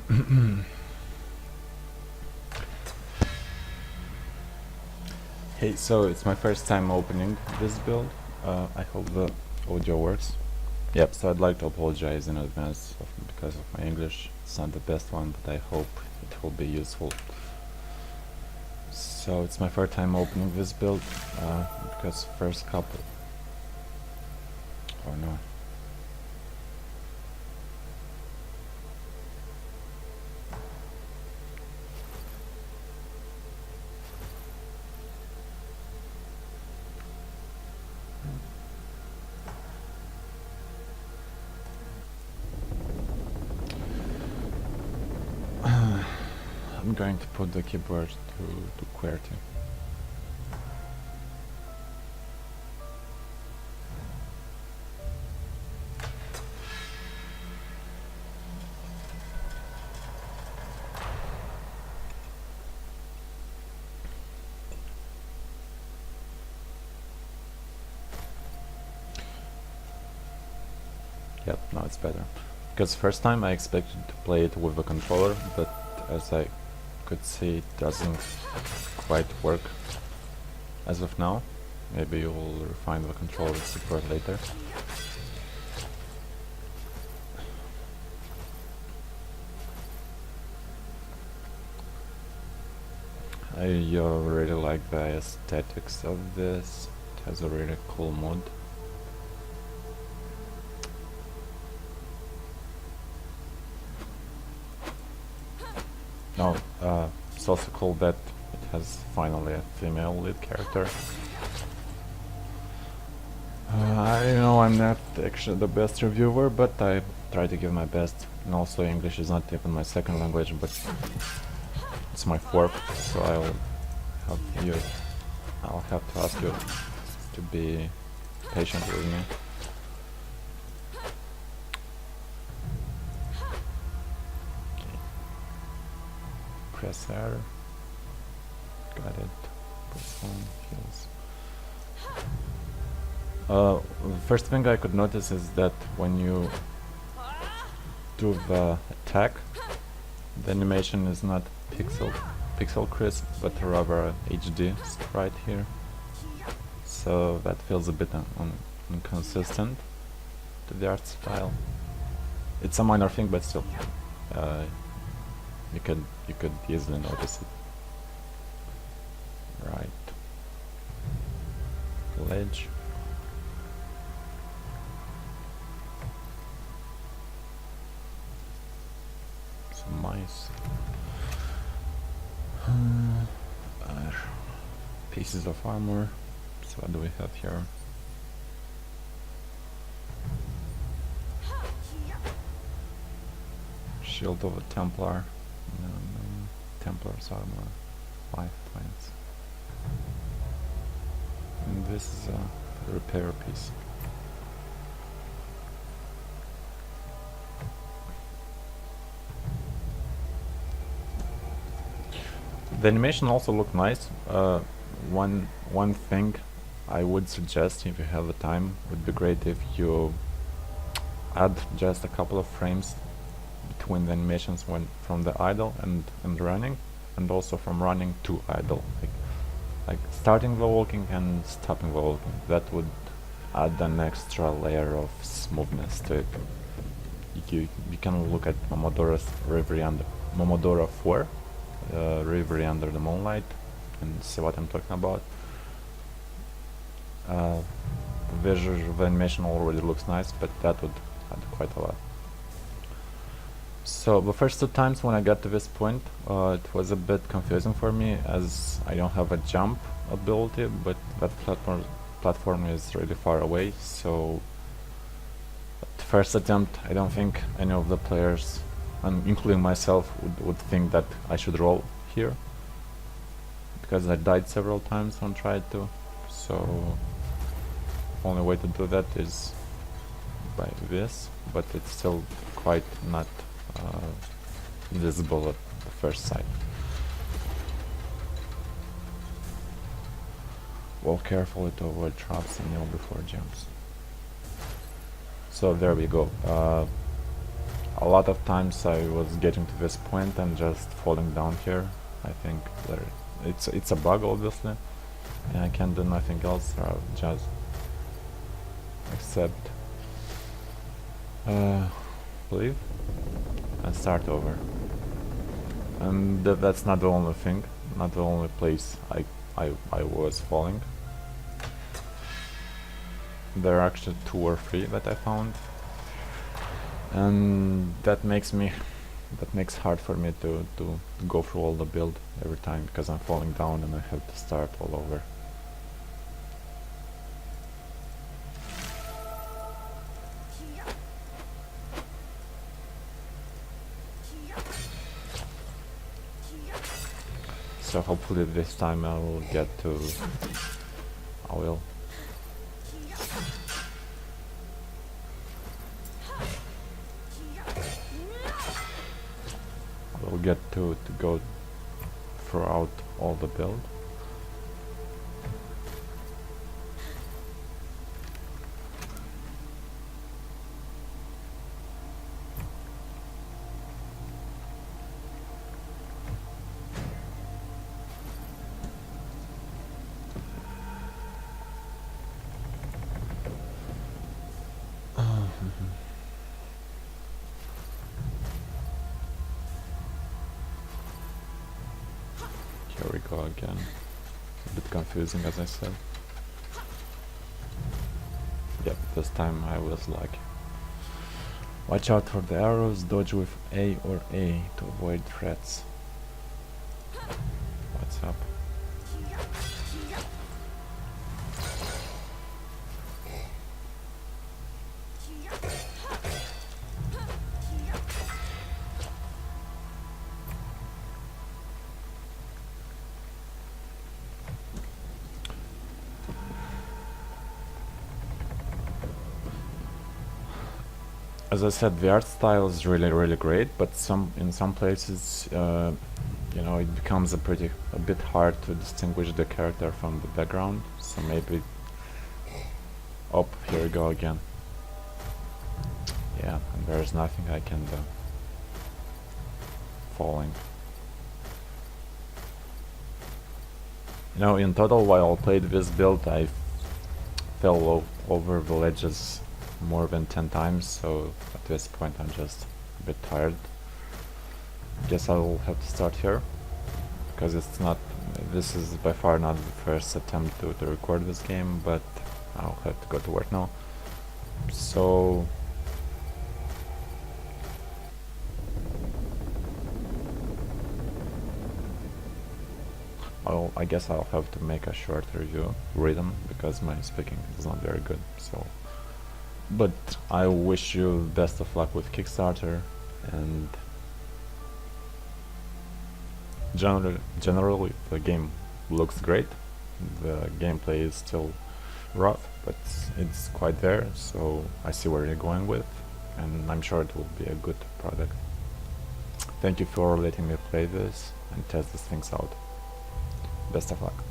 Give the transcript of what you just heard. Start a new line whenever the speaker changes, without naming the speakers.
Hey, so it's my first time opening this build. I hope the audio works. Yep, so I'd like to apologize in advance because of my English. It's not the best one, but I hope it will be useful. So it's my first time opening this build because first couple... Oh no. I'm going to put the keyboard to QWERTY. Yep, now it's better. Because first time I expected to play it with a controller, but as I could see, it doesn't quite work as of now. Maybe you'll refine the controller support later. I really like the aesthetics of this. It has a really cool mood. No, it's also cool that it has finally a female lead character. I know I'm not actually the best reviewer, but I try to give my best. And also English is not even my second language, but it's my fourth, so I'll have to ask you to be patient with me. Press R. Got it. Press 1 heals. The first thing I could notice is that when you do the attack, the animation is not pixel crisp, but rather HD right here. So that feels a bit inconsistent to the art style. It's a minor thing, but still, you could easily notice it. Right. Ledge. Some mice. Pieces of armor. So what do we have here? Shield of a Templar. Templar's armor. 5 points. And this is a repair piece. The animation also looked nice. One thing I would suggest, if you have the time, would be great if you add just a couple of frames between the animations when from the idle and running, and also from running to idle, like starting the walking and stopping the walking. That would add an extra layer of smoothness to it. You can look at Momodora 4, Reverie Under the Moonlight, and see what I'm talking about. The animation already looks nice, but that would add quite a lot. So the first 2 times when I got to this point, it was a bit confusing for me, as I don't have a jump ability, but that platform is really far away, so at the first attempt I don't think any of the players, including myself, would think that I should roll here, because I died several times when tried to. So only way to do that is by this, but it's still quite not visible at the first sight. Walk carefully to avoid traps and kneel before jumps. So there we go. A lot of times I was getting to this point and just falling down here. I think it's a bug, obviously, and I can't do nothing else. I'll just accept, leave, and start over. And that's not the only thing, not the only place I was falling. There are actually 2 or 3 that I found, and that makes hard for me to go through all the build every time, because I'm falling down and I have to start all over. So hopefully this time I will get to... I will. I will get to go throughout all the build. Here we go again. A bit confusing, as I said. Yep, this time I was lucky. Watch out for the arrows, dodge with A or A to avoid threats. What's up? As I said, the art style is really great, but in some places, you know, it becomes a bit hard to distinguish the character from the background. So maybe... Oh, here we go again. Yeah, and there's nothing I can do. Falling. You know, in total, while I played this build, I fell over the ledges more than 10 times, so at this point I'm just a bit tired. Guess I will have to start here, because this is by far not the first attempt to record this game, but I'll have to go to work now. So... I guess I'll have to make a short review written, because my speaking is not very good, so... But I wish you best of luck with Kickstarter, and generally the game looks great. The gameplay is still rough, but it's quite there, so I see where you're going with, and I'm sure it will be a good product. Thank you for letting me play this and test these things out. Best of luck.